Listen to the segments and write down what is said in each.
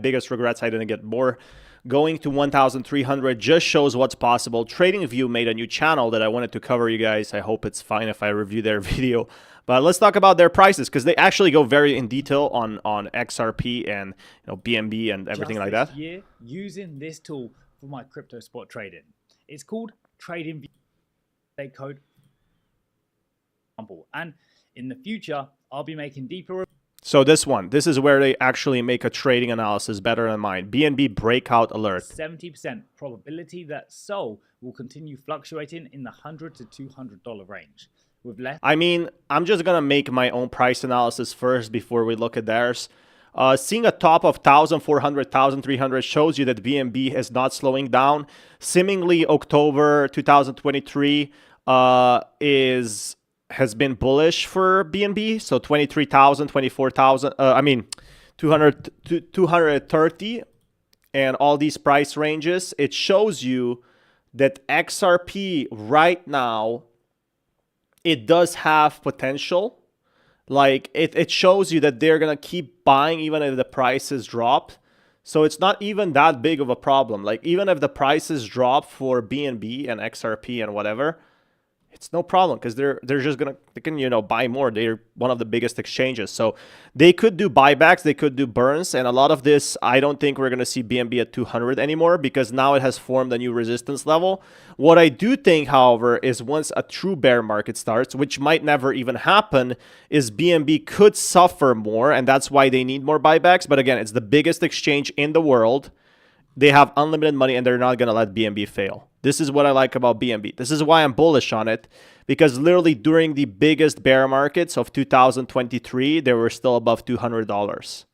biggest regrets I didn't get more. Going to 1,300 just shows what's possible. TradingView made a new channel that I wanted to cover, you guys. I hope it's fine if I review their video. But let's talk about their prices, because they actually go very in detail on XRP and BNB and everything like that. Year, using this tool for my crypto spot trading. It's called TradingView. Code. And in the future, I'll be making deeper. So this is where they actually make a trading analysis better than mine. BNB breakout alert. 70% probability that SOL will continue fluctuating in the $100 to $200 range. With less. I mean, I'm just going to make my own price analysis first before we look at theirs. Seeing a top of 1,400, 1,300 shows you that BNB is not slowing down. Seemingly October 2023 has been bullish for BNB. So 23,000, 24,000, 230 and all these price ranges. It shows you that XRP right now, it does have potential. Like it shows you that they're going to keep buying even if the prices drop. So it's not even that big of a problem. Like even if the prices drop for BNB and XRP and whatever, it's no problem, because they can buy more. They're one of the biggest exchanges, so they could do buybacks, they could do burns, and a lot of this I don't think we're gonna see BNB at 200 anymore, because now it has formed a new resistance level. What I do think, however, is once a true bear market starts, which might never even happen, is BNB could suffer more, and that's why they need more buybacks. But again, it's the biggest exchange in the world. They have unlimited money, and they're not going to let BNB fail. This is what I like about BNB. This is why I'm bullish on it, because literally during the biggest bear markets of 2023, they were still above $200.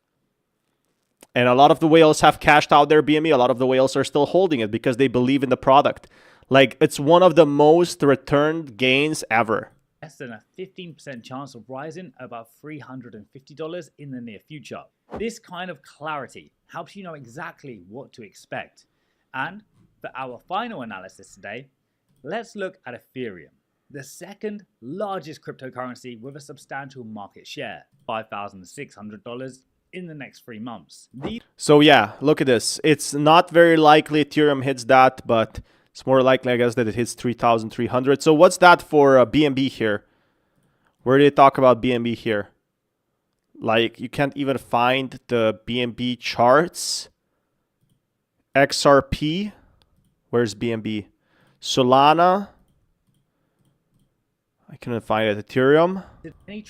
And a lot of the whales have cashed out their BNB. A lot of the whales are still holding it because they believe in the product. Like, it's one of the most returned gains ever. Less than a 15% chance of rising above $350 in the near future. This kind of clarity helps you know exactly what to expect. And for our final analysis today, let's look at Ethereum, the second largest cryptocurrency with a substantial market share, $5,600 in the next 3 months. So yeah, look at this. It's not very likely Ethereum hits that, but it's more likely, I guess, that it hits 3,300. So what's that for BNB here? Where do they talk about BNB here? Like, you can't even find the BNB charts. XRP. Where's BNB? Solana. I couldn't find it. Ethereum. Any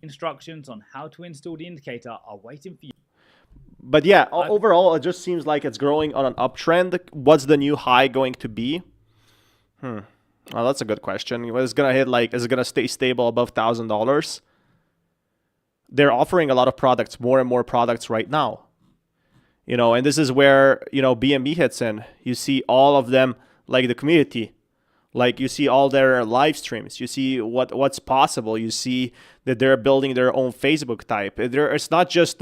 instructions on how to install the indicator are waiting for you. But yeah, overall, it just seems like it's growing on an uptrend. What's the new high going to be? Well, that's a good question. What is going to hit? Like, is it going to stay stable above $1,000? They're offering a lot of products, more and more products right now. And this is where, BNB hits in. You see all of them, like the community. Like, you see all their live streams. You see what's possible. You see that they're building their own Facebook type. It's not just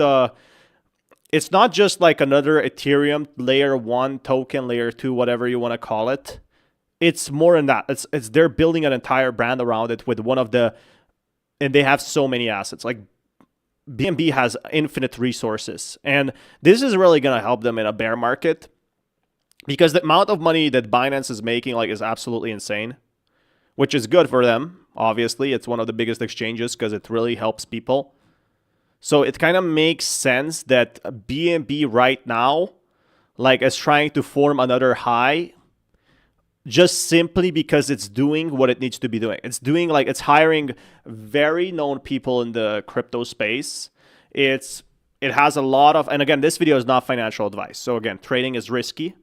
like another Ethereum layer 1 token, layer 2, whatever you want to call it. It's more than that. It's they're building an entire brand around it with and they have so many assets. Like, BNB has infinite resources, and this is really going to help them in a bear market, because the amount of money that Binance is making is absolutely insane, which is good for them. Obviously, it's one of the biggest exchanges because it really helps people. So it kind of makes sense that BNB right now is trying to form another high, just simply because it's doing what it needs to be doing. It's doing it's hiring very known people in the crypto space. It has a lot of, and again, this video is not financial advice. So again, trading is risky,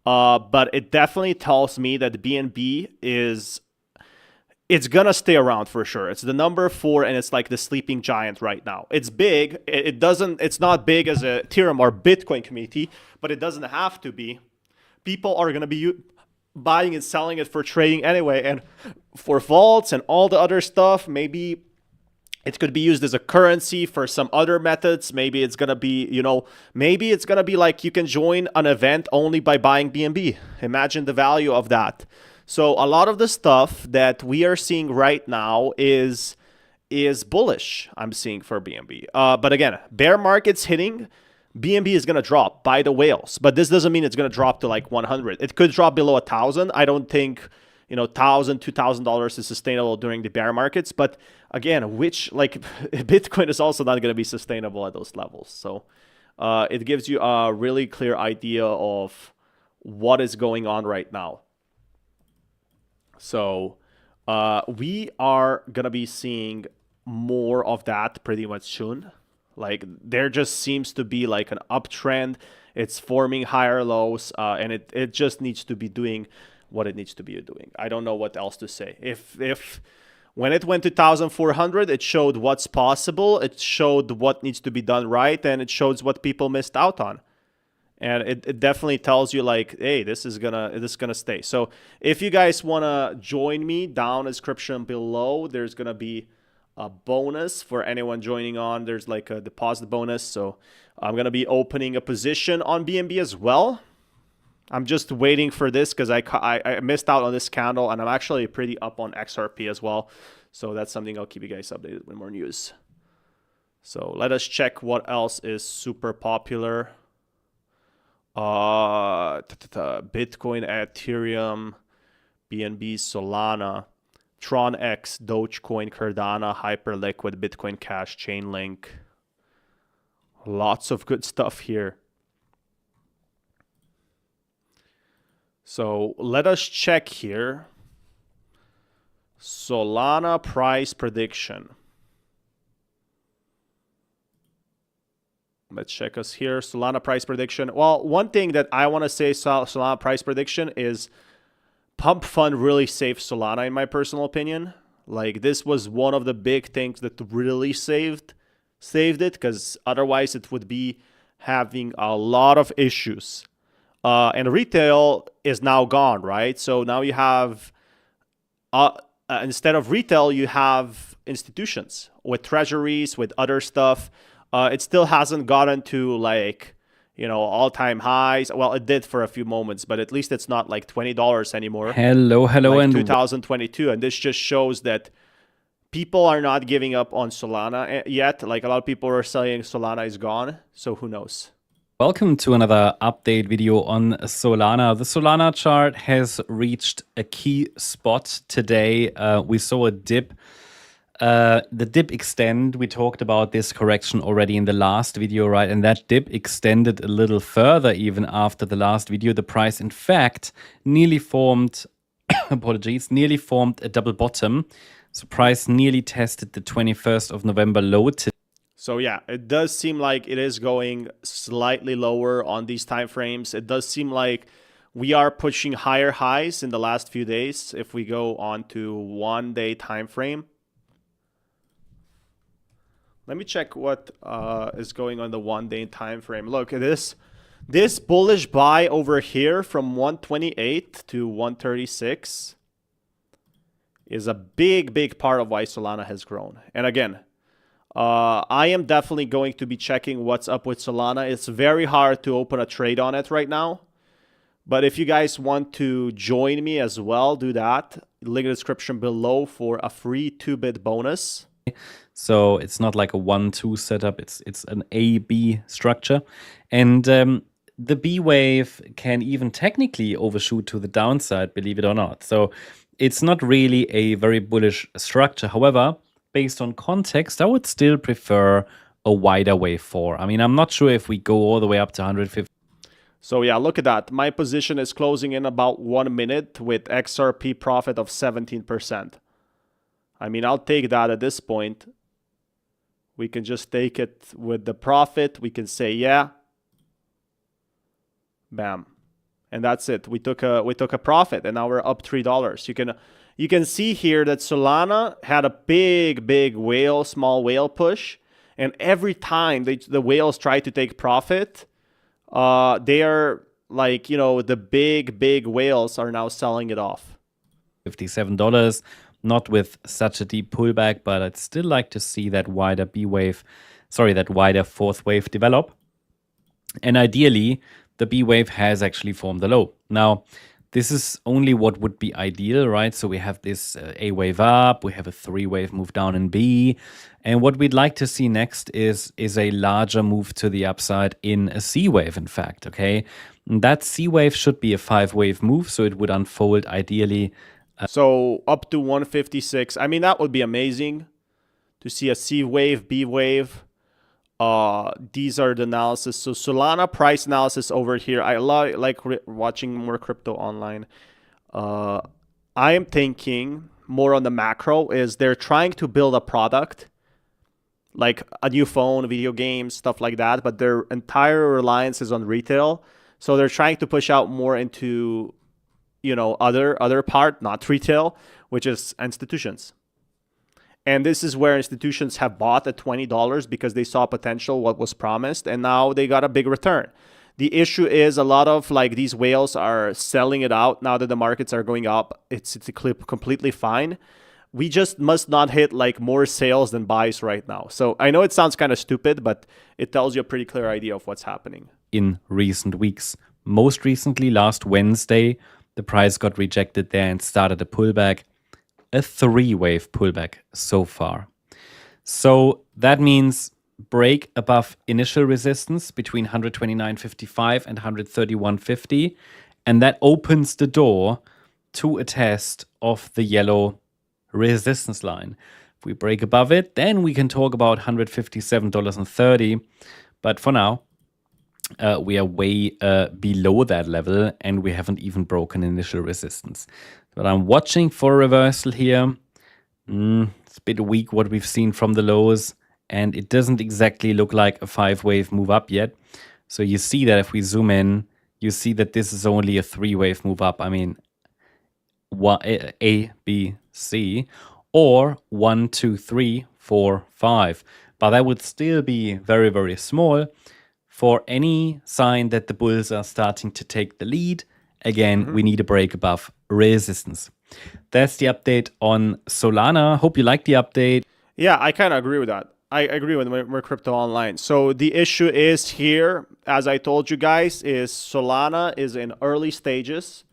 but it definitely tells me that BNB it's gonna stay around for sure. It's the number 4, and it's like the sleeping giant right now. It's big. It's not big as a Ethereum or Bitcoin community, but it doesn't have to be. People are gonna be buying and selling it for trading anyway, and for vaults and all the other stuff. Maybe it could be used as a currency for some other methods. Maybe it's gonna be, maybe it's gonna be like you can join an event only by buying BNB. Imagine the value of that. So a lot of the stuff that we are seeing right now is bullish, I'm seeing, for BNB. But again, bear market's hitting. BNB is going to drop by the whales, but this doesn't mean it's going to drop to like 100. It could drop below 1,000. I don't think, $1,000, $2,000 is sustainable during the bear markets. But again, Bitcoin is also not going to be sustainable at those levels. So it gives you a really clear idea of what is going on right now. So we are going to be seeing more of that pretty much soon. Like there just seems to be like an uptrend. It's forming higher lows, and it just needs to be doing what it needs to be doing. I don't know what else to say. If when it went to 1,400, it showed what's possible. It showed what needs to be done right, and it shows what people missed out on. And it definitely tells you like, hey, this is gonna stay. So if you guys wanna join me, down in the description below, there's gonna be a bonus for anyone joining on. There's like a deposit bonus. So I'm gonna be opening a position on BNB as well. I'm just waiting for this because I missed out on this candle, and I'm actually pretty up on XRP as well. So that's something I'll keep you guys updated with more news. So let us check what else is super popular. Bitcoin, Ethereum, BNB, Solana, Tron X, Dogecoin, Cardano, Hyperliquid, Bitcoin Cash, Chainlink. Lots of good stuff here. So let us check here. Solana price prediction. Let's check us here. Solana price prediction. Well, one thing that I want to say Solana price prediction is Pump Fund really saved Solana in my personal opinion. Like this was one of the big things that really saved it, because otherwise it would be having a lot of issues. And retail is now gone, right? So now you have, instead of retail, you have institutions with treasuries, with other stuff. It still hasn't gotten to like, all-time highs. Well, it did for a few moments, but at least it's not like $20 anymore. Hello, like and 2022. And this just shows that people are not giving up on Solana yet. Like a lot of people are saying Solana is gone. So who knows? welcome to another update video on Solana. The Solana chart has reached a key spot today. We saw a dip. The dip extend, we talked about this correction already in the last video, right? And that dip extended a little further even after the last video. The price, in fact, nearly formed, apologies, nearly formed a double bottom. So price nearly tested the 21st of November low. So yeah, it does seem like it is going slightly lower on these time frames. It does seem like we are pushing higher highs in the last few days. If we go on to 1 day time frame. Let me check what is going on the 1 day time frame. Look at this bullish buy over here from 128 to 136 is a big part of why Solana has grown. And again, I am definitely going to be checking what's up with Solana. It's very hard to open a trade on it right now. But if you guys want to join me as well, do that. Link in the description below for a free 2-bit bonus. So it's not like a 1-2 setup, it's an A-B structure. And the B wave can even technically overshoot to the downside, believe it or not. So it's not really a very bullish structure. However, based on context, I would still prefer a wider wave 4. I mean, I'm not sure if we go all the way up to 150. So yeah, look at that. My position is closing in about 1 minute with XRP profit of 17%. I mean, I'll take that at this point. We can just take it with the profit. We can say, yeah. Bam. And that's it. We took a profit, and now we're up $3. You can see here that Solana had a big whale, small whale push. And every time the whales try to take profit, they are like, the big whales are now selling it off. $57. Not with such a deep pullback, but I'd still like to see that wider that wider fourth wave develop. And ideally, the B wave has actually formed a low. Now, This is only what would be ideal, right? So we have this A wave up, we have a 3-wave move down in B. And what we'd like to see next is a larger move to the upside in a C wave, in fact, okay? And that C wave should be a 5-wave move, so it would unfold ideally. So up to 156. I mean, that would be amazing to see a C wave, B wave. These are the analysis. So Solana price analysis over here. I like watching more crypto online. I am thinking more on the macro is they're trying to build a product like a new phone, video games, stuff like that, but their entire reliance is on retail. So they're trying to push out more into, you know, other part, not retail, which is institutions. And this is where institutions have bought at $20 because they saw potential, what was promised, and now they got a big return. The issue is a lot of like these whales are selling it out now that the markets are going up. It's completely fine. We just must not hit like more sales than buys right now. So I know it sounds kind of stupid, but it tells you a pretty clear idea of what's happening. In recent weeks. Most recently, last Wednesday, the price got rejected there and started a pullback. A 3-wave pullback so far. So that means break above initial resistance between 129.55 and 131.50, and that opens the door to a test of the yellow resistance line. If we break above it, then we can talk about $157.30, but for now, we are way below that level, and we haven't even broken initial resistance. But I'm watching for a reversal here. It's a bit weak what we've seen from the lows, and it doesn't exactly look like a 5-wave move up yet. So you see that if we zoom in, you see that this is only a 3-wave move up. I mean, A, B, C, or 1, 2, 3, 4, 5. But that would still be very, very small for any sign that the bulls are starting to take the lead. Again, we need a break above resistance. That's the update on Solana. Hope you like the update. Yeah, I kind of agree with that. I agree with more crypto online. So the issue is here, as I told you guys, is Solana is in early stages.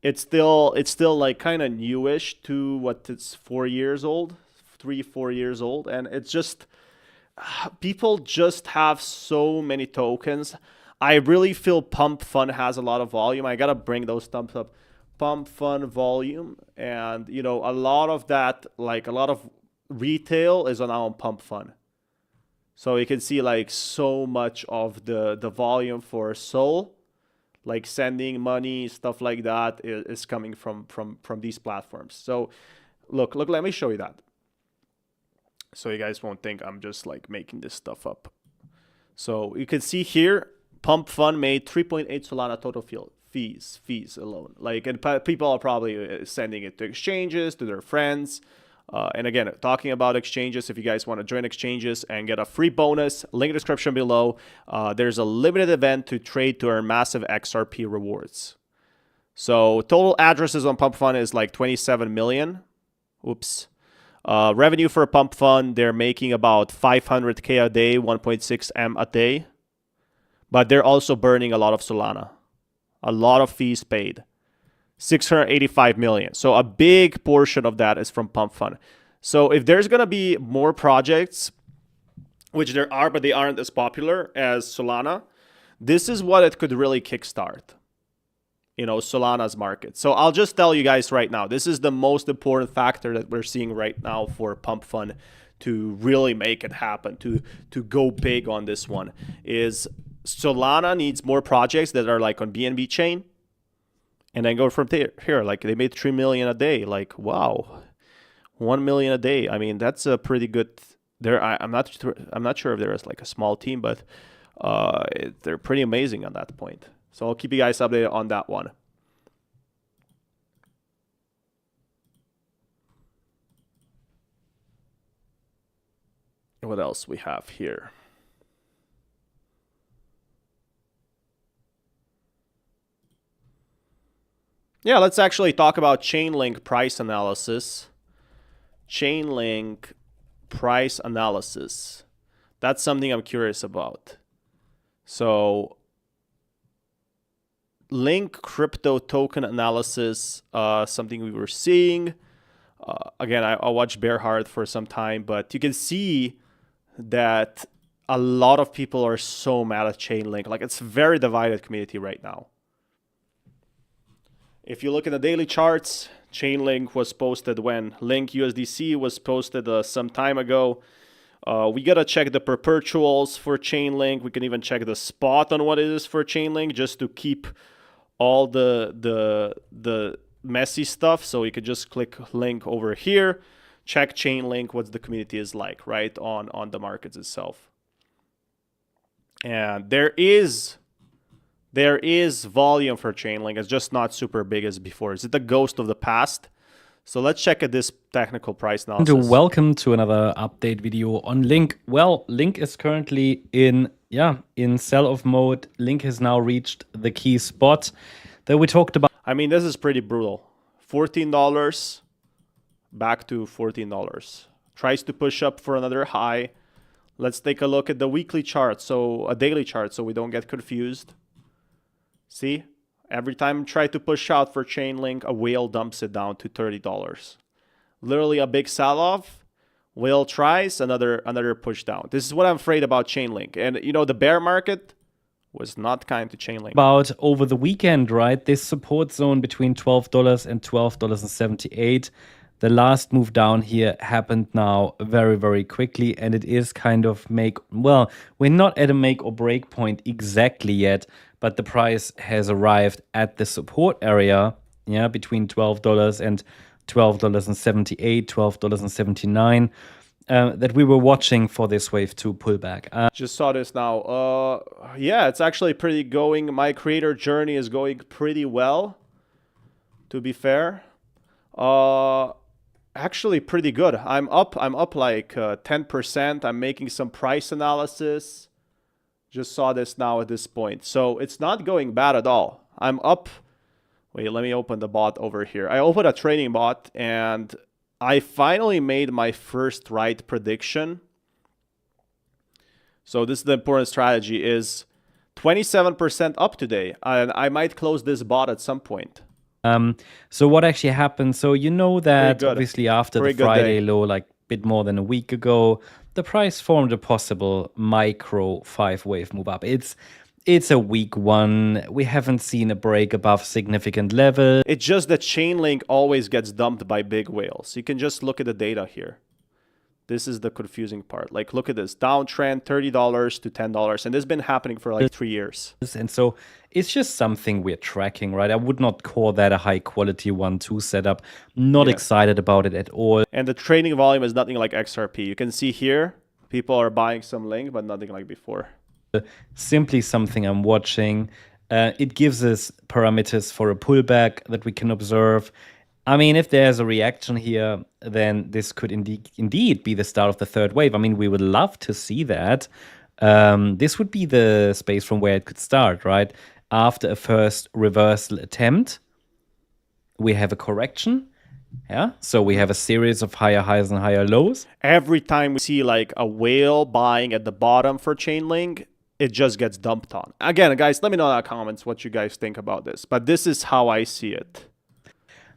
It's still like kind of newish to what it's 4 years old, 3-4 years old, and it's just people just have so many tokens. I really feel Pump Fund has a lot of volume. I gotta bring those thumbs up. Pump Fund volume, and you know, a lot of that, like a lot of retail is now on Pump Fund. So you can see like so much of the volume for Sol, like sending money, stuff like that, is coming from these platforms. So look, let me show you that. So you guys won't think I'm just like making this stuff up. So you can see here, Pump Fund made 3.8 Solana total fees alone. Like, and people are probably sending it to exchanges, to their friends. And again, talking about exchanges, if you guys want to join exchanges and get a free bonus, link in the description below. There's a limited event to trade to earn massive XRP rewards. So total addresses on Pump Fund is like 27 million. Oops. Revenue for a Pump Fund, they're making about 500K a day, 1.6 M a day. But they're also burning a lot of Solana. A lot of fees paid. 685 million. So a big portion of that is from Pump Fund. So if there's going to be more projects, which there are, but they aren't as popular as Solana, this is what it could really kickstart, you know, Solana's market. So I'll just tell you guys right now, this is the most important factor that we're seeing right now for Pump Fund to really make it happen, to go big on this one, is Solana needs more projects that are like on BNB chain, and then go from here. Like they made 3 million a day. Like, wow, 1 million a day. I mean, that's a pretty good. I'm not sure if there is like a small team, but they're pretty amazing on that point. So I'll keep you guys updated on that one. What else we have here? Yeah, let's actually talk about Chainlink price analysis. Chainlink price analysis. That's something I'm curious about. So Link crypto token analysis, something we were seeing. Again, I watched Bearhard for some time, but you can see that a lot of people are so mad at Chainlink. Like, it's a very divided community right now. If you look at the daily charts, Chainlink was posted when Link USDC was posted some time ago. We gotta check the perpetuals for Chainlink. We can even check the spot on what it is for Chainlink just to keep all the messy stuff. So you could just click link over here, check Chainlink, what the community is like, right, on the markets itself. And there is volume for Chainlink. It's just not super big as before. Is it the ghost of the past? So let's check at this technical price analysis. Welcome to another update video on Link. Well, Link is currently in sell-off mode. Link has now reached the key spot that we talked about. I mean, this is pretty brutal. $14 back to $14. Tries to push up for another high. Let's take a look at the weekly chart, so a daily chart, so we don't get confused. See? Every time I try to push out for Chainlink, a whale dumps it down to $30. Literally a big sell-off. Whale tries, another push down. This is what I'm afraid about Chainlink. And, you know, the bear market was not kind to Chainlink. About over the weekend, right? This support zone between $12 and $12.78. The last move down here happened now very, very quickly, and it is kind of we're not at a make or break point exactly yet, but the price has arrived at the support area, between $12 and $12.78, $12.79, that we were watching for this wave 2 pullback. Just saw this now. Yeah, it's actually pretty going. My creator journey is going pretty well, to be fair. Actually pretty good. I'm up like 10%. I'm making some price analysis. Just saw this now at this point. So it's not going bad at all. I'm up. Wait, let me open the bot over here. I opened a trading bot and I finally made my first right prediction. So this is the important strategy, is 27% up today. And I might close this bot at some point. So what actually happened? So you know that obviously after the Friday low, like a bit more than a week ago, the price formed a possible micro 5-wave move up. It's a weak one. We haven't seen a break above significant level. It's just that Chainlink always gets dumped by big whales. You can just look at the data here. This is the confusing part. Like, look at this downtrend, $30 to $10, and this has been happening for like 3 years. And so it's just something we're tracking, right? I would not call that a high quality 1-2 setup. Not excited about it at all. And the trading volume is nothing like XRP. You can see here, people are buying some Link, but nothing like before. Simply something I'm watching. It gives us parameters for a pullback that we can observe. I mean, if there's a reaction here, then this could indeed be the start of the third wave. I mean, we would love to see that. This would be the space from where it could start, right? After a first reversal attempt, we have a correction. Yeah, so we have a series of higher highs and higher lows. Every time we see like a whale buying at the bottom for Chainlink, it just gets dumped on. Again, guys, let me know in the comments what you guys think about this. But this is how I see it.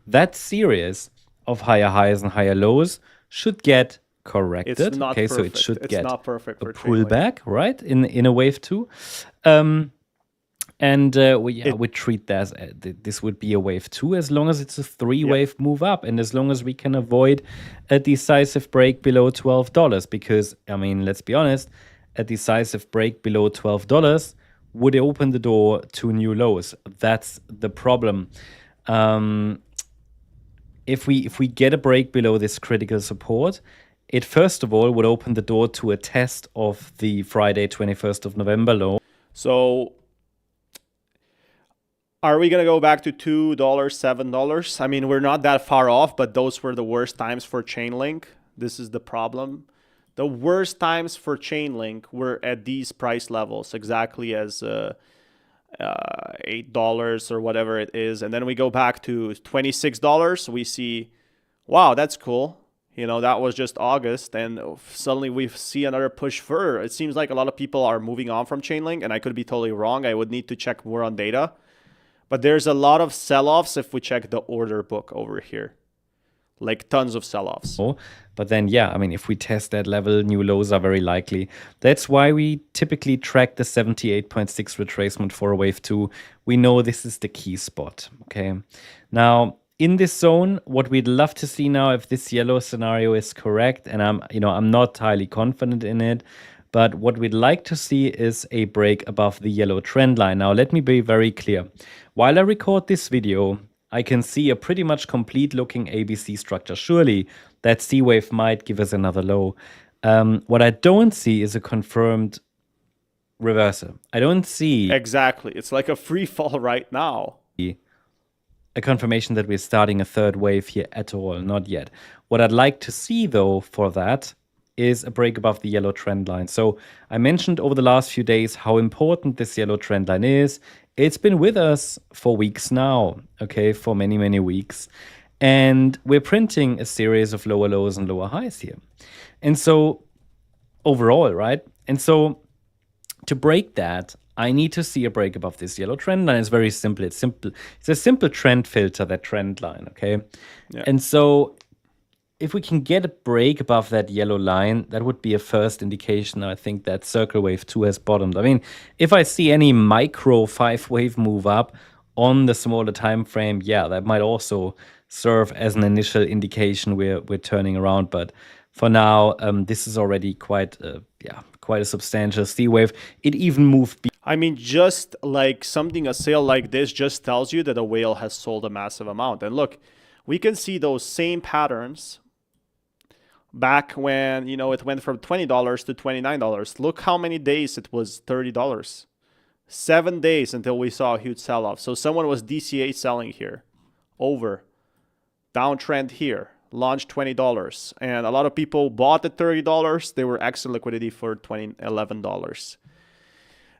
That series of higher highs and higher lows should get corrected. It's not perfect. So it should get not perfect for a pullback, right? In a wave 2. We treat that as this would be a wave 2 as long as it's a 3-wave move up, and as long as we can avoid a decisive break below $12. Because, I mean, let's be honest, a decisive break below $12 would open the door to new lows. That's the problem. If we get a break below this critical support, it first of all would open the door to a test of the Friday 21st of November low. So are we going to go back to $2, $7? I mean, we're not that far off, but those were the worst times for Chainlink. This is the problem. The worst times for Chainlink were at these price levels, exactly as $8 or whatever it is. And then we go back to $26. We see, wow, that's cool. You know, that was just August, and suddenly we see another push further. It seems like a lot of people are moving on from Chainlink, and I could be totally wrong. I would need to check more on data. But there's a lot of sell-offs if we check the order book over here. Like tons of sell-offs. But then, yeah, I mean, if we test that level, new lows are very likely. That's why we typically track the 78.6 retracement for a wave 2. We know this is the key spot, okay? Now, in this zone, what we'd love to see now, if this yellow scenario is correct, and I'm not highly confident in it, but what we'd like to see is a break above the yellow trend line. Now, let me be very clear. While I record this video, I can see a pretty much complete looking ABC structure. Surely that C wave might give us another low. What I don't see is a confirmed reversal. I don't see Exactly. It's like a free fall right now. a confirmation that we're starting a third wave here at all. Not yet. What I'd like to see, though, for that is a break above the yellow trend line. So I mentioned over the last few days how important this yellow trend line is. It's been with us for weeks now, okay, for many, many weeks. And we're printing a series of lower lows and lower highs here. And so overall, right? And so to break that, I need to see a break above this yellow trend line. It's very simple. It's simple. It's a simple trend filter, that trend line, okay? Yeah. And so if we can get a break above that yellow line, that would be a first indication. I think that circle wave 2 has bottomed. I mean, if I see any micro 5-wave move up on the smaller time frame, yeah, that might also serve as an initial indication we're turning around. But for now, this is already quite a substantial C wave. It even moved. I mean, just like a sale like this just tells you that a whale has sold a massive amount. And look, we can see those same patterns back when, it went from $20 to $29. Look how many days it was $30. 7 days until we saw a huge sell-off. So someone was DCA selling here. Over. Downtrend here. Launched $20. And a lot of people bought at $30. They were exit liquidity for $11.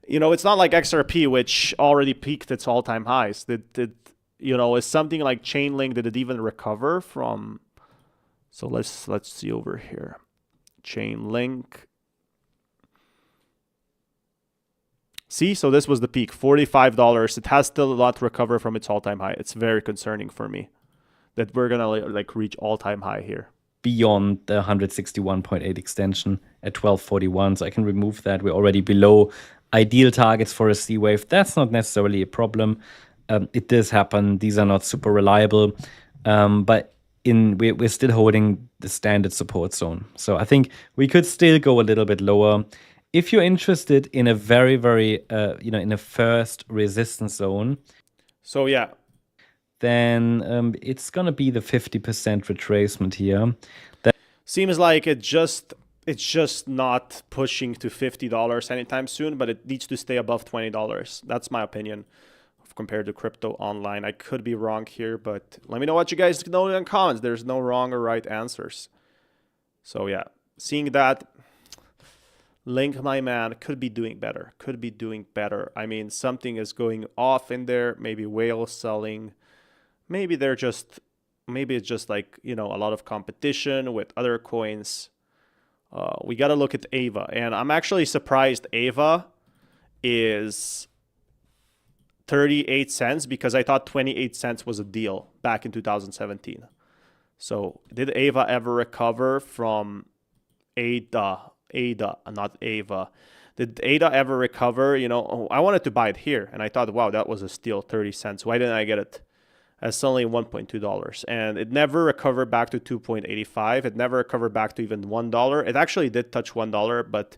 It's not like XRP, which already peaked its all-time highs. Is something like Chainlink, did it even recover from? So let's see over here. Chainlink. See, so this was the peak, $45. It has still not recovered from its all-time high. It's very concerning for me that we're gonna reach all-time high here. Beyond the 161.8 extension at 1241, so I can remove that. We're already below ideal targets for a C wave. That's not necessarily a problem. It does happen. These are not super reliable, but we're still holding the standard support zone. So I think we could still go a little bit lower. If you're interested in a very, very, in a first resistance zone. So yeah. Then it's going to be the 50% retracement here. Seems like it's just not pushing to $50 anytime soon, but it needs to stay above $20. That's my opinion compared to crypto online. I could be wrong here, but let me know what you guys know in the comments. There's no wrong or right answers. So yeah, seeing that, Link, my man, could be doing better. Could be doing better. I mean, something is going off in there. Maybe whale selling. Maybe it's just like, a lot of competition with other coins. We got to look at AVA. And I'm actually surprised AVA is 38 cents because I thought 28 cents was a deal back in 2017. So did AVA ever recover from ADA, not AVA? Did ADA ever recover? I wanted to buy it here. And I thought, wow, that was a steal, 30 cents. Why didn't I get it? As suddenly $1.2, and it never recovered back to 2.85. It never recovered back to even $1. It actually did touch $1, but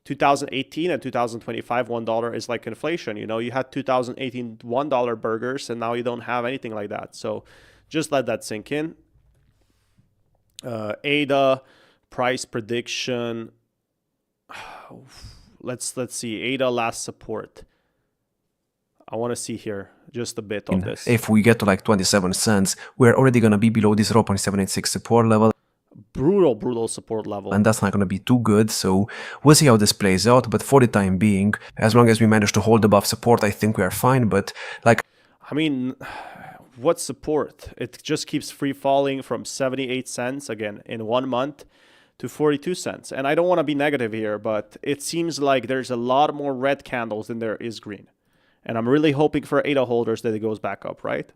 2018 and 2025 $1 is like inflation. You had 2018 $1 burgers, and now you don't have anything like that. So just let that sink in. ADA price prediction. Let's see. ADA last support. I want to see here just a bit of this. If we get to like 27 cents, we're already going to be below this 0.786 support level. Brutal support level. And that's not going to be too good. So we'll see how this plays out. But for the time being, as long as we manage to hold above support, I think we are fine. But I mean, what support? It just keeps free falling from 78 cents again in 1 month to 42 cents. And I don't want to be negative here, but it seems like there's a lot more red candles than there is green. And I'm really hoping for ADA holders that it goes back up, right?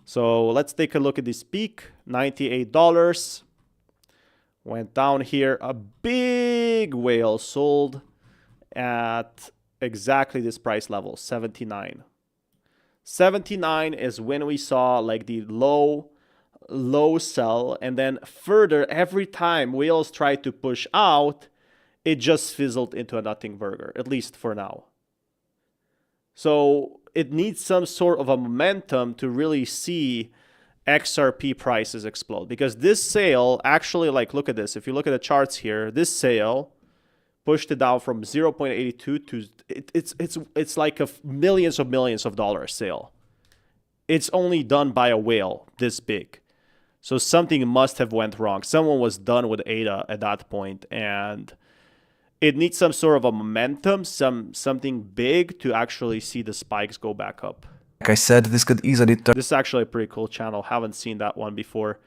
So let's take a look at this peak, $98. Went down here, a big whale sold at exactly this price level, 79. 79 is when we saw like the low sell, and then further, every time whales tried to push out, it just fizzled into a nothing burger, at least for now. So it needs some sort of a momentum to really see XRP prices explode, because this sale actually, like, look at this. If you look at the charts here, this sale pushed it down from 0.82 to it's like a millions of dollars sale. It's only done by a whale this big. So something must have went wrong. Someone was done with ADA at that point, and it needs some sort of a momentum, something big to actually see the spikes go back up. Like I said, this could easily turn This is actually a pretty cool channel. Haven't seen that one before.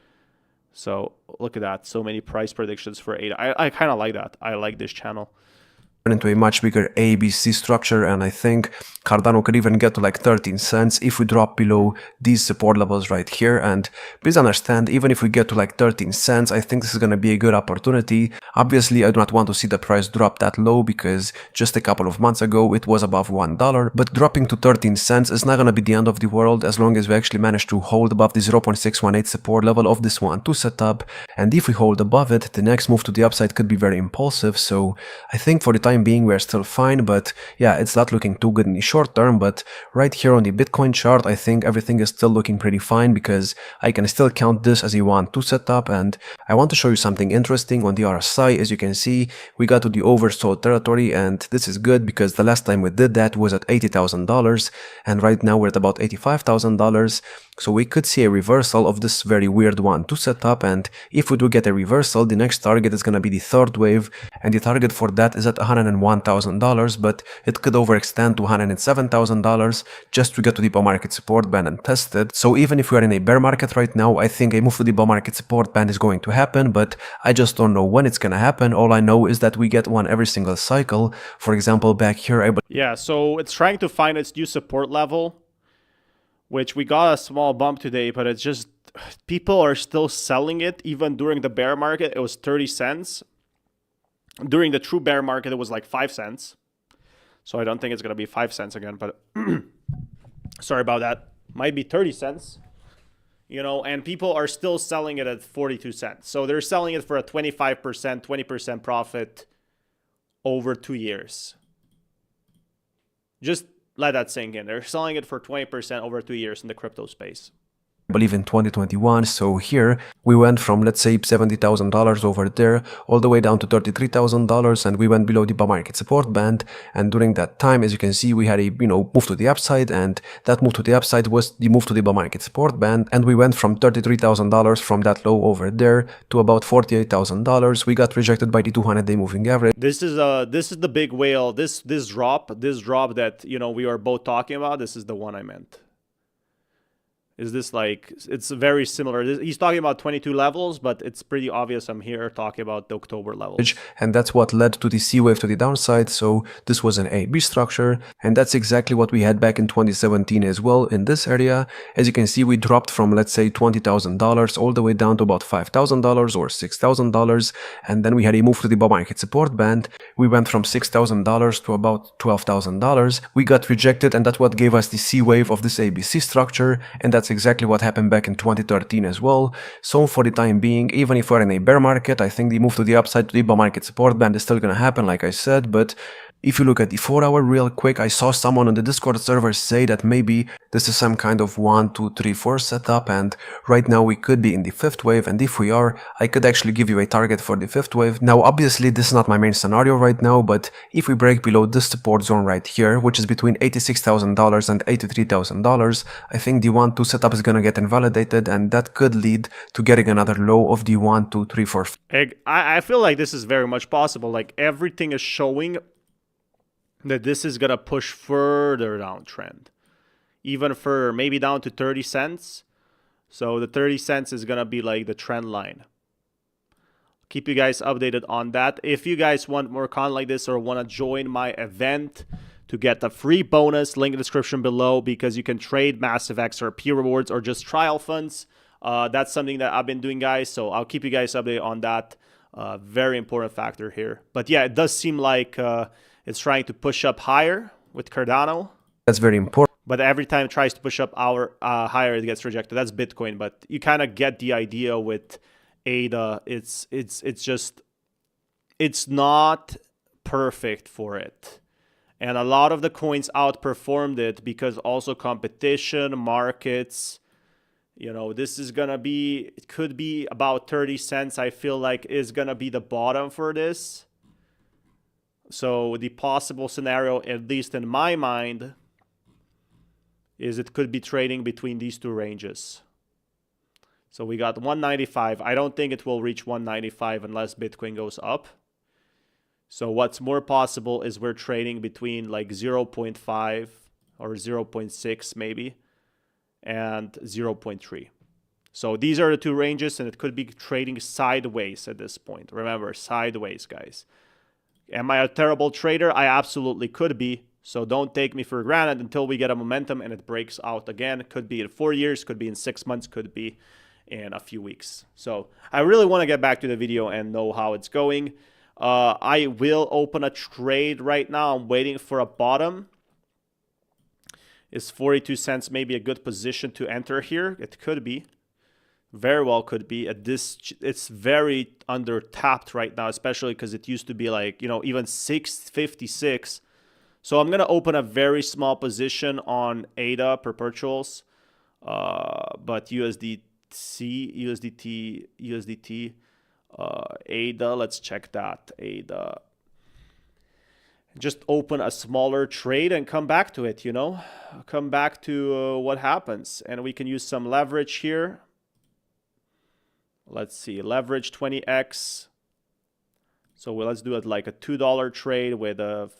So look at that. So many price predictions for ADA. I kind of like that. I like this channel. into a much bigger ABC structure, and I think Cardano could even get to like 13 cents if we drop below these support levels right here. And please understand, even if we get to like 13 cents, I think this is going to be a good opportunity. Obviously, I do not want to see the price drop that low, because just a couple of months ago it was above $1, but dropping to 13 cents is not going to be the end of the world as long as we actually manage to hold above the 0.618 support level of this 1-2 setup. And if we hold above it, the next move to the upside could be very impulsive. So I think for the time being we're still fine, but yeah, it's not looking too good in the short term. But right here on the Bitcoin chart, I think everything is still looking pretty fine, because I can still count this as a 1-2 setup. And I want to show you something interesting on the RSI. As you can see, we got to the oversold territory, and this is good because the last time we did that was at $80,000, and right now we're at about $85,000. So we could see a reversal of this very weird 1-2 setup, and if we do get a reversal, the next target is going to be the third wave, and the target for that is at $101,000, but it could overextend to $107,000 just to get to the bull market support band and test it. So even if we are in a bear market right now, I think a move to the bull market support band is going to happen, but I just don't know when it's going to happen. All I know is that we get one every single cycle. For example, back here, Yeah, so it's trying to find its new support level, which we got a small bump today, but it's just people are still selling it. Even during the bear market, it was 30 cents. During the true bear market, it was like 5 cents. So I don't think it's going to be 5 cents again, but sorry about that. Might be 30 cents, you know, and people are still selling it at 42 cents. So they're selling it for a 25%, 20% profit over 2 years. Just let that sink in. They're selling it for 20% over 2 years in the crypto space. I believe in 2021. So here we went from, let's say, $70,000 over there all the way down to $33,000, and we went below the bull market support band. And during that time, as you can see, we had a move to the upside, and that move to the upside was the move to the bull market support band, and we went from $33,000 from that low over there to about $48,000. We got rejected by the 200-day moving average. This is the big whale. This drop that we are both talking about. This is the one I meant. Is this like, it's very similar. He's talking about 22 levels, but it's pretty obvious I'm here talking about the October levels. And that's what led to the C wave to the downside. So this was an AB structure, and that's exactly what we had back in 2017 as well in this area. As you can see, we dropped from, let's say, $20,000 all the way down to about $5,000 or $6,000, and then we had a move to the bull market support band. We went from $6,000 to about $12,000. We got rejected, and that's what gave us the C wave of this ABC structure, and that's exactly what happened back in 2013 as well. So for the time being, even if we're in a bear market, I think the move to the upside to the bull market support band is still going to happen, like I said. But if you look at the 4-hour real quick, I saw someone on the Discord server say that maybe this is some kind of 1, 2, 3, 4 setup, and right now we could be in the 5th wave, and if we are, I could actually give you a target for the 5th wave. Now obviously this is not my main scenario right now, but if we break below this support zone right here, which is between $86,000 and $83,000, I think the 1-2 setup is gonna get invalidated, and that could lead to getting another low of the 1, 2, 3, 4. I feel like this is very much possible. Like everything is showing that this is going to push further downtrend, even further, maybe down to 30 cents. So the 30 cents is going to be like the trend line. Keep you guys updated on that. If you guys want more content like this or want to join my event to get a free bonus. Link in the description below, because you can trade massive XRP rewards or just trial funds. That's something that I've been doing, guys. So I'll keep you guys updated on that. Very important factor here. But yeah, it does seem like it's trying to push up higher with Cardano. That's very important. But every time it tries to push up higher, it gets rejected. That's Bitcoin. But you kind of get the idea with ADA. It's not perfect for it. And a lot of the coins outperformed it because also competition, markets, you know, this is going to be, it could be about 30 cents, I feel like, is going to be the bottom for this. So the possible scenario, at least in my mind, is it could be trading between these two ranges. So we got 195. I don't think it will reach 195 unless Bitcoin goes up. So what's more possible is we're trading between like 0.5 or 0.6 maybe and 0.3. So these are the two ranges, and it could be trading sideways at this point. Remember, sideways, guys. Am I a terrible trader? I absolutely could be. So don't take me for granted until we get a momentum and it breaks out again. It could be in 4 years, could be in 6 months, could be in a few weeks. So I really want to get back to the video and know how it's going. I will open a trade right now. I'm waiting for a bottom. Is 42 cents maybe a good position to enter here? It could be. Very well could be. At this, it's very under tapped right now, especially because it used to be like, you know, even 656. So I'm going to open a very small position on ADA perpetuals. But USDT, ADA, let's check that. ADA. Just open a smaller trade and come back to it, you know. Come back to what happens. And we can use some leverage here. Let's see, leverage 20x. So let's do it like a $2 trade with a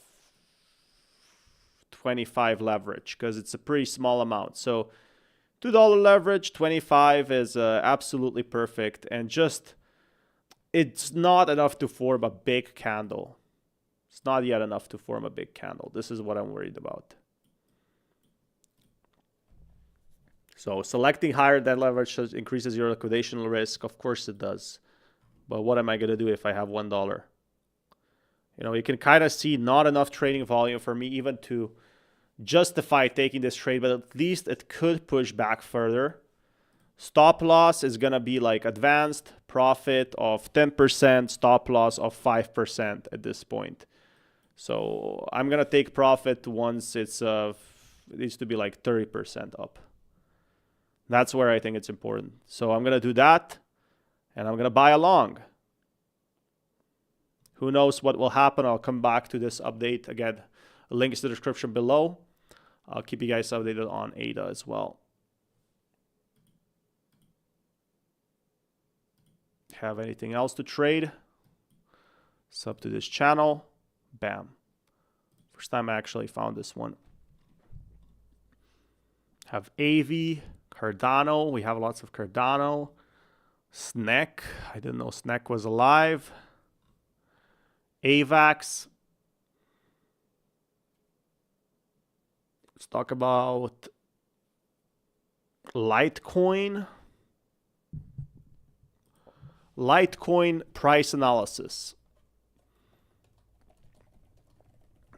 25 leverage, because it's a pretty small amount. So $2 leverage, 25 is absolutely perfect. And just, it's not enough to form a big candle. It's not yet enough to form a big candle. This is what I'm worried about. So selecting higher than leverage increases your liquidation risk. Of course it does. But what am I going to do if I have $1? You know, you can kind of see not enough trading volume for me even to justify taking this trade, but at least it could push back further. Stop loss is going to be like advanced profit of 10%, stop loss of 5% at this point. So I'm going to take profit once it needs to be like 30% up. That's where I think it's important. So I'm going to do that, and I'm going to buy along. Who knows what will happen? I'll come back to this update. Again, a link is in the description below. I'll keep you guys updated on ADA as well. Have anything else to trade? Sub to this channel. Bam. First time I actually found this one. Have AV, Cardano. We have lots of Cardano. Snack. I didn't know Snack was alive. AVAX. Let's talk about Litecoin. Litecoin price analysis.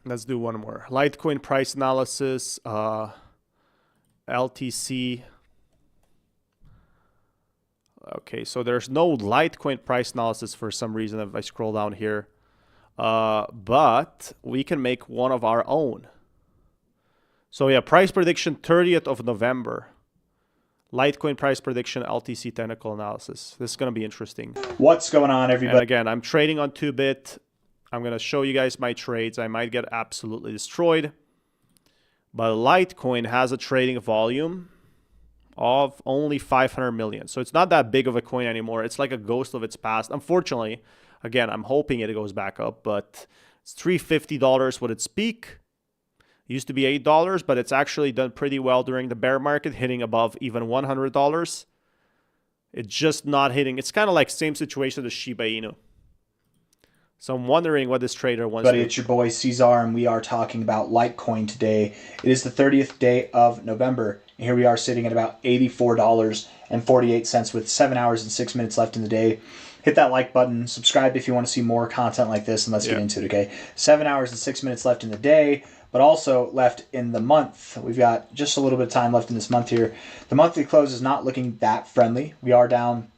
Let's do one more. Litecoin price analysis. LTC. Okay, so there's no Litecoin price analysis for some reason if I scroll down here. But we can make one of our own. So yeah, price prediction 30th of November. Litecoin price prediction, LTC technical analysis. This is going to be interesting. What's going on, everybody? And again, I'm trading on 2-bit. I'm going to show you guys my trades. I might get absolutely destroyed. But Litecoin has a trading volume of only 500 million. So it's not that big of a coin anymore. It's like a ghost of its past. Unfortunately, again, I'm hoping it goes back up, but it's $350 with its peak. It used to be $8, but it's actually done pretty well during the bear market, hitting above even $100. It's just not hitting. It's kind of like same situation as Shiba Inu. So I'm wondering what this trader wants Buddy, to do. it's your boy Cesar, and we are talking about Litecoin today. It is the 30th day of November, and here we are sitting at about $84.48 with 7 hours and 6 minutes left in the day. Hit that like button, subscribe if you want to see more content like this, and let's get into it, okay? 7 hours and 6 minutes left in the day, but also left in the month. We've got just a little bit of time left in this month here. The monthly close is not looking that friendly. We are down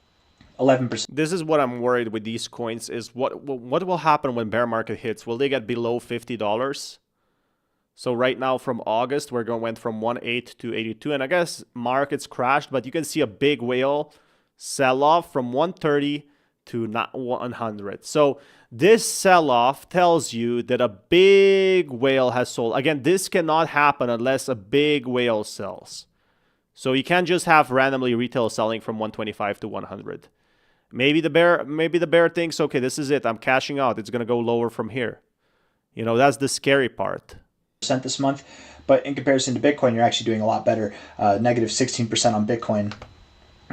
11%. This is what I'm worried with these coins is what will happen when bear market hits? Will they get below $50? So right now from August, went from 1.8 to 82, and I guess markets crashed, but you can see a big whale sell-off from 130 to not 100. So this sell-off tells you that a big whale has sold. Again, this cannot happen unless a big whale sells. So you can't just have randomly retail selling from 125 to 100. Maybe the bear thinks, okay, this is it. I'm cashing out. It's going to go lower from here. You know, that's the scary part. This month, but in comparison to Bitcoin, you're actually doing a lot better. Negative 16% on Bitcoin,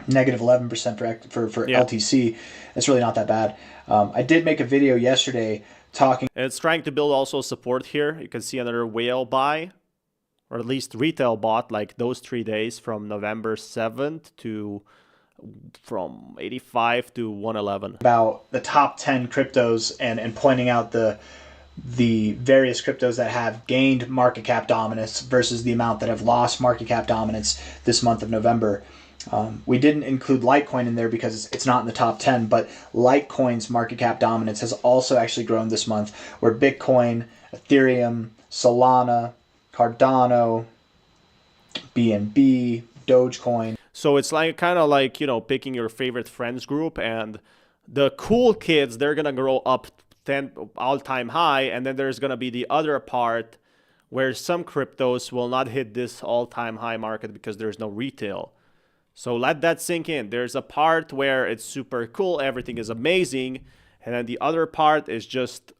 negative 11% for LTC. It's really not that bad. I did make a video yesterday talking. And it's trying to build also support here. You can see another whale buy, or at least retail bought, like those 3 days from November 7th to from 85 to 111. About the top 10 cryptos and pointing out the various cryptos that have gained market cap dominance versus the amount that have lost market cap dominance this month of November. We didn't include Litecoin in there because it's not in the top 10, but Litecoin's market cap dominance has also actually grown this month, where Bitcoin, Ethereum, Solana, Cardano, BNB, Dogecoin. So it's like kind of like, you know, picking your favorite friends group, and the cool kids, they're going to grow up 10 all-time high, and then there's going to be the other part where some cryptos will not hit this all-time high market because there's no retail. So let that sink in. There's a part where it's super cool, everything is amazing, and then the other part is just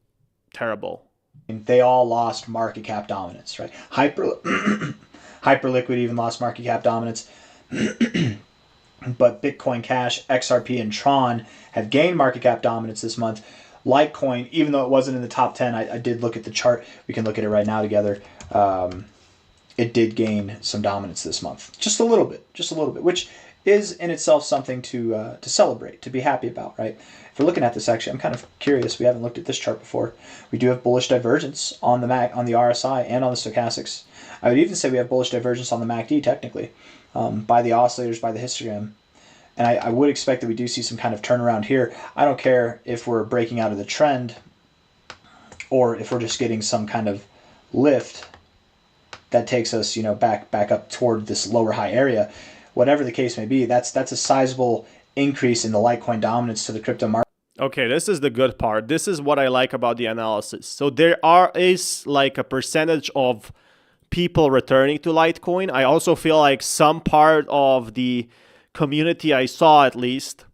terrible. They all lost market cap dominance, right? Hyperliquid even lost market cap dominance. But Bitcoin Cash, XRP, and Tron have gained market cap dominance this month. Litecoin, even though it wasn't in the top 10, I did look at the chart. We can look at it right now together. It did gain some dominance this month. Just a little bit, which is in itself something to celebrate, to be happy about, right? If we're looking at this, actually, I'm kind of curious. We haven't looked at this chart before. We do have bullish divergence on the RSI and on the stochastics. I would even say we have bullish divergence on the MACD, technically, by the oscillators, by the histogram. And I would expect that we do see some kind of turnaround here. I don't care if we're breaking out of the trend or if we're just getting some kind of lift that takes us, you know, back up toward this lower high area. Whatever the case may be, that's a sizable increase in the Litecoin dominance to the crypto market. Okay, this is the good part. This is what I like about the analysis. So there is like a percentage of people returning to Litecoin. I also feel like some part of the community I saw, at least,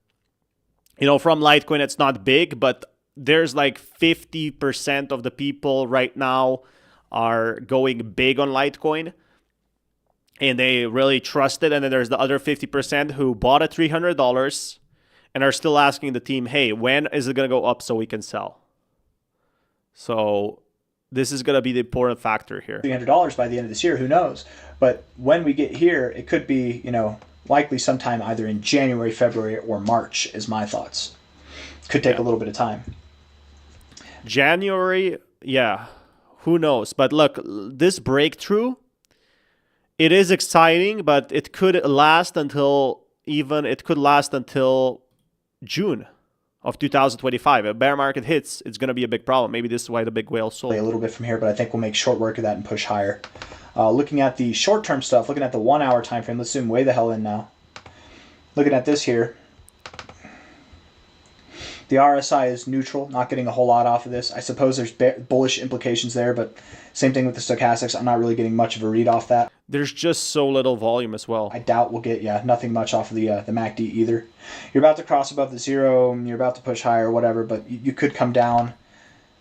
you know, from Litecoin, it's not big, but there's like 50% of the people right now are going big on Litecoin and they really trust it. And then there's the other 50% who bought at $300 and are still asking the team, hey, when is it going to go up so we can sell? So this is going to be the important factor here. $300 by the end of this year, who knows? But when we get here, it could be, you know, likely sometime either in January, February, or March is my thoughts. Could take a little bit of time. January, yeah, who knows? But look, this breakthrough, it is exciting, but it could last until June of 2025. If bear market hits, it's going to be a big problem. Maybe this is why the big whale sold. A little bit from here, but I think we'll make short work of that and push higher. Looking at the short-term stuff, looking at the 1 hour time frame, let's zoom way the hell in now. Looking at this here, the RSI is neutral, not getting a whole lot off of this. I suppose there's bullish implications there, but same thing with the stochastics. I'm not really getting much of a read off that. There's just so little volume as well. I doubt we'll get, nothing much off of the MACD either. You're about to cross above the zero, you're about to push higher, whatever, but you could come down.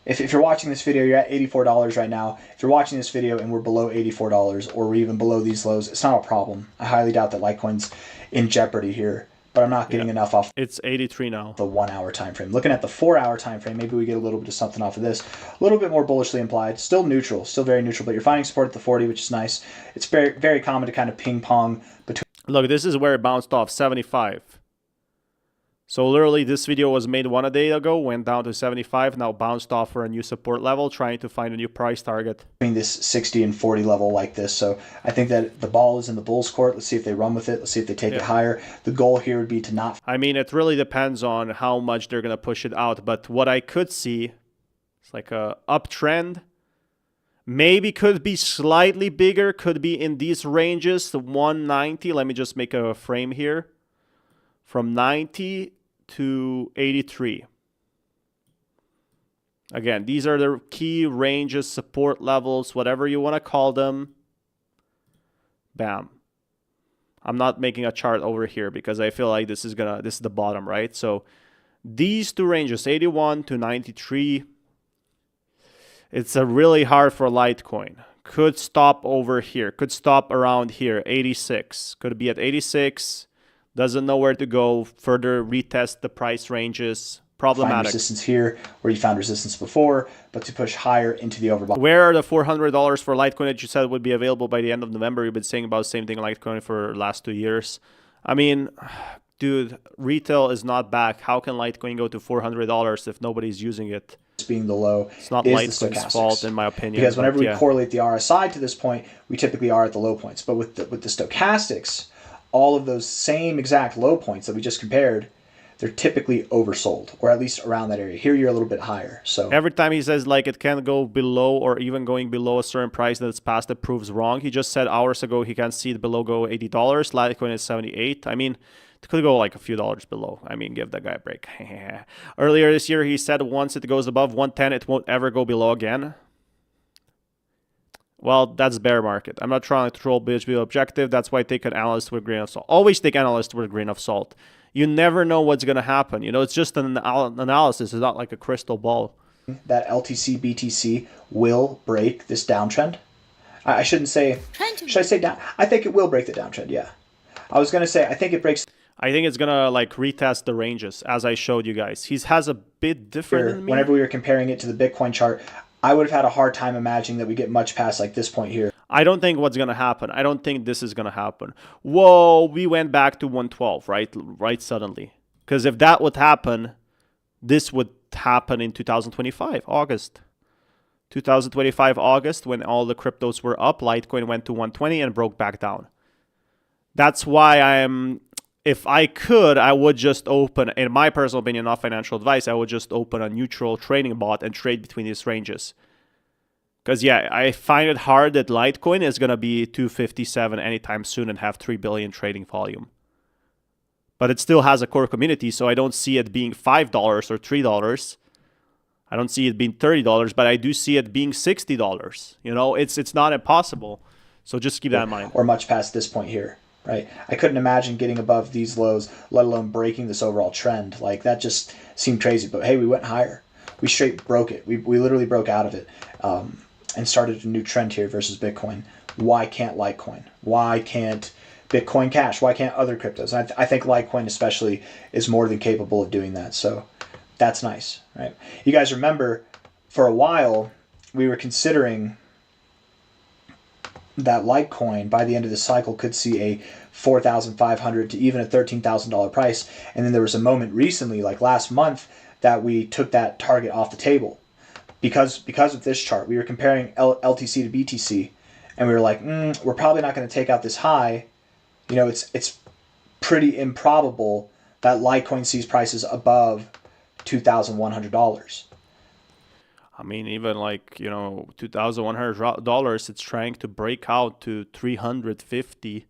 If you're watching this video, you're at $84 right now. If you're watching this video and we're below $84 or we're even below these lows, it's not a problem. I highly doubt that Litecoin's in jeopardy here. but I'm not getting enough off It's 83 now. the 1 hour time frame. Looking at the 4 hour time frame, maybe we get a little bit of something off of this. A little bit more bullishly implied. Still neutral, still very neutral, but you're finding support at the 40, which is nice. It's very, very common to kind of ping pong between. Look, this is where it bounced off, 75. So literally this video was made 1 day ago, went down to 75, now bounced off for a new support level, trying to find a new price target. This 60 and 40 level like this. So I think that the ball is in the Bulls' court. Let's see if they run with it. Let's see if they take it higher. The goal here would be to not. I mean, it really depends on how much they're going to push it out. But what I could see, it's like a uptrend. Maybe could be slightly bigger, could be in these ranges, the 190. Let me just make a frame here. From 90 to 83. Again, these are the key ranges, support levels, whatever you want to call them. Bam. I'm not making a chart over here because I feel like this is the bottom, right? So these two ranges, 81 to 93, it's a really hard for Litecoin. Could stop over here, could stop around here, 86. Could be at 86. Doesn't know where to go. Further retest the price ranges. Problematic. Find resistance here where you found resistance before, but to push higher into the overbought. Where are the $400 for Litecoin that you said would be available by the end of November? You've been saying about the same thing Litecoin for the last 2 years. I mean, dude, retail is not back. How can Litecoin go to $400 if nobody's using it? Being the low, it's not Litecoin's fault, in my opinion. Because whenever we correlate the RSI to this point, we typically are at the low points. But with the stochastics, all of those same exact low points that we just compared, they're typically oversold, or at least around that area. Here you're a little bit higher. So every time he says like it can't go below or even going below a certain price that's past, it proves wrong. He just said hours ago he can't see it below go $80. Litecoin is 78. I mean, it could go like a few dollars below. I mean, give that guy a break. Earlier this year, he said once it goes above 110, it won't ever go below again. Well, that's bear market. I'm not trying to troll BHB objective. That's why I take an analyst with a grain of salt. Always take analyst with a grain of salt. You never know what's going to happen. You know, it's just an analysis. It's not like a crystal ball. That LTC BTC will break this downtrend. I shouldn't say, should I say down? I think it will break the downtrend, yeah. I was going to say, I think it breaks. I think it's going to like retest the ranges as I showed you guys. He has a bit different than me. Whenever we were comparing it to the Bitcoin chart, I would have had a hard time imagining that we get much past like this point here. I don't think what's going to happen. I don't think this is going to happen. Whoa, we went back to 112, right suddenly. Because if that would happen, this would happen in 2025, August. 2025, August, when all the cryptos were up, Litecoin went to 120 and broke back down. That's why if I could, I would just open, in my personal opinion, not financial advice, I would just open a neutral trading bot and trade between these ranges. Because, yeah, I find it hard that Litecoin is going to be 257 anytime soon and have 3 billion trading volume. But it still has a core community, so I don't see it being $5 or $3. I don't see it being $30, but I do see it being $60. You know, it's not impossible. So just keep that in mind. Or much past this point here, right? I couldn't imagine getting above these lows, let alone breaking this overall trend. Like, that just seemed crazy. But, hey, we went higher. We straight broke it. We literally broke out of it. And started a new trend here versus Bitcoin. Why can't Litecoin? Why can't Bitcoin Cash? Why can't other cryptos? And I think Litecoin especially is more than capable of doing that. So that's nice, right? You guys remember for a while we were considering that Litecoin by the end of the cycle could see a $4,500 to even a $13,000 price. And then there was a moment recently, like last month, that we took that target off the table. Because of this chart, we were comparing LTC to BTC, and we were like, we're probably not going to take out this high. You know, it's pretty improbable that Litecoin sees prices above $2,100. I mean, even like, you know, $2,100, it's trying to break out to 350.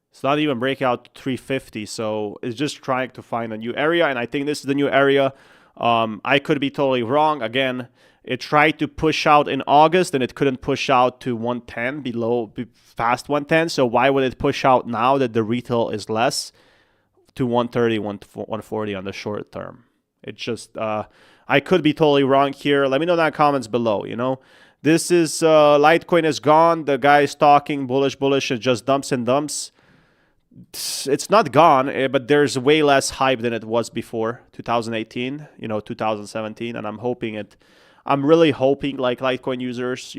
It's not even break out to 350, so it's just trying to find a new area, and I think this is the new area. I could be totally wrong. Again, it tried to push out in August and it couldn't push out to 110 past 110. So why would it push out now that the retail is less to 130, 140 on the short term? It's just, I could be totally wrong here. Let me know in the comments below, you know. This is, Litecoin is gone. The guy is talking bullish, it just dumps and dumps. it's not gone, but there's way less hype than it was before 2018, 2017, and I'm really hoping like Litecoin users,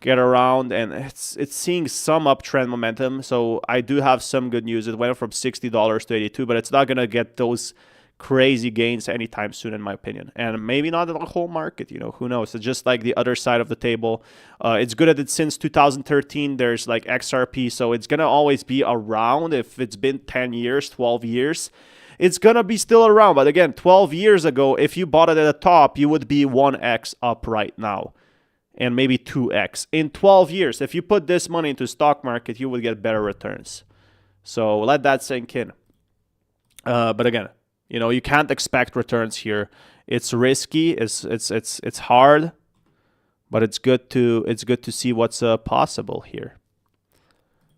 get around, and it's seeing some uptrend momentum. So I do have some good news. It went from $60 to 82, but it's not gonna get those crazy gains anytime soon, in my opinion, and maybe not in the whole market. Who knows? It's just like the other side of the table. It's good at it since 2013. There's like XRP, so it's gonna always be around. If it's been 10 years, 12 years, it's gonna be still around. But again, 12 years ago, if you bought it at the top, you would be 1x up right now, and maybe 2x in 12 years. If you put this money into stock market, you would get better returns. So let that sink in. But again, you can't expect returns here. It's risky. It's hard, but it's good to see what's possible here.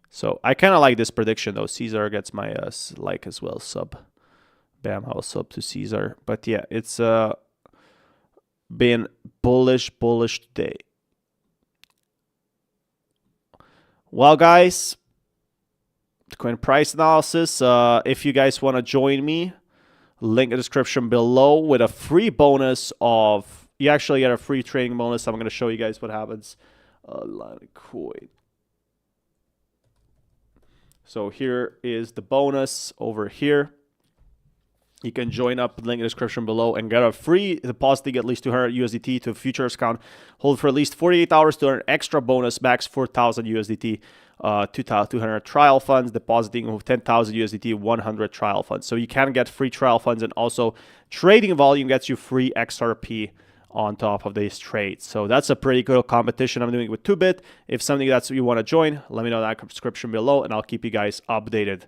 So I kind of like this prediction though. Caesar gets my like as well, sub. Bam, I'll sub to Caesar. But yeah, it's been bullish today. Well, guys, coin price analysis. If you guys want to join me, link in the description below with a free bonus of, you actually get a free trading bonus. I'm going to show you guys what happens. Litecoin. So here is the bonus over here. You can join up, link in the description below, and get a free depositing at least 200 USDT to a futures account. Hold for at least 48 hours to earn extra bonus, max 4,000 USDT, 200 trial funds, depositing of 10,000 USDT, 100 trial funds. So you can get free trial funds, and also trading volume gets you free XRP on top of these trades. So that's a pretty good competition I'm doing with 2bit. If something that you want to join, let me know in the description below, and I'll keep you guys updated